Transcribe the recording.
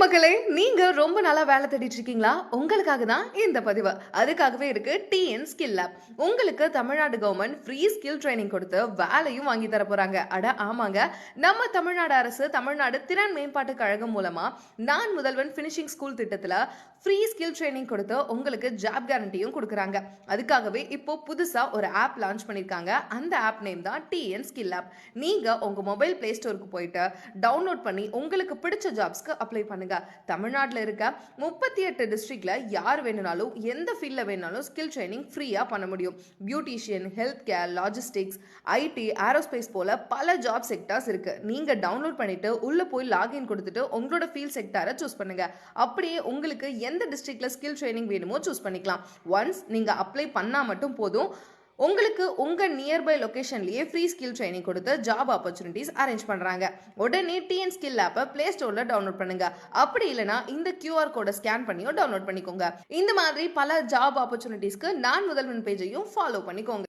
மக்களே, நீங்க ரொம்ப நாளா வேலை தேடிட்டு இருக்கீங்களா? உங்களுக்காக தான் இந்த பதிவு. அதுக்காகவே இருக்கு டிஎன் ஸ்கில் லேப். உங்களுக்கு Tamil Nadu government free skill training கொடுத்து வேலையும் வாங்கி தர போறாங்க. அட ஆமாங்க. நம்ம தமிழ்நாடு அரசு தமிழ்நாடு திறன் மேம்பாட்டு கழகம் மூலமா நான் முதல்வன் ஃபினிஷிங் ஸ்கூல் திட்டத்துல ஃப்ரீ ஸ்கில் ட்ரெய்னிங் கொடுத்து உங்களுக்கு ஜாப் கேரண்டியும் கொடுக்குறாங்க. அதுக்காகவே இப்போ புதுசா ஒரு ஆப் லான்ச் பண்ணிருக்காங்க. அந்த ஆப் நேம் தான் டிஎன் ஸ்கில் லேப். நீங்க உங்க மொபைல் பிளே ஸ்டோருக்கு போயிட்டு டவுன்லோட் பண்ணி உங்களுக்கு பிடிச்ச ஜாப்ஸ்க்கு அப்ளை பண்ணுங்க. தமிழ்நாட்டில் இருக்க 38 டிஸ்ட்ரிக்ட்ல யார் வேணும்னாலும் எந்த ஃபீல்ட்ல வேணாலும் ஸ்கில் ட்ரைனிங் ஃப்ரீயா பண்ண முடியும். Beautician, health care, logistics, IT, aerospace போல பல ஜாப் செக்டார்ஸ் இருக்கு. நீங்க டவுன்லோட் பண்ணிட்டு உள்ள போய் லாகின் கொடுத்துட்டு உங்களோட ஃபீல்ட் செக்டாரை சூஸ் பண்ணுங்க. அப்படியே உங்களுக்கு எந்த டிஸ்ட்ரிக்ட்ல ஸ்கில் ட்ரைனிங் வேணுமோ சூஸ் பண்ணிக்கலாம். ஒன்ஸ் நீங்க அப்ளை பண்ணா மட்டும் போதும், உங்களுக்கு உங்க நியர்பை லொகேஷன்லயே ஃப்ரீ ஸ்கில் ட்ரைனிங் கொடுத்து ஜாப் ஆப்பர்ச்சுனிட்டிஸ் அரேஞ்ச் பண்றாங்க. உடனே டிஎன் ஸ்கில் ஆப்பை பிளே ஸ்டோர்ல டவுன்லோட் பண்ணுங்க. அப்படி இல்லைனா இந்த கியூஆர் கோடை ஸ்கேன் பண்ணியோ டவுன்லோட் பண்ணிக்கோங்க. இந்த மாதிரி பல ஜாப் ஆப்பர்ச்சுனிட்டிஸ்க்கு நான் முதல்வன் பேஜையும் ஃபாலோ பண்ணிக்கோங்க.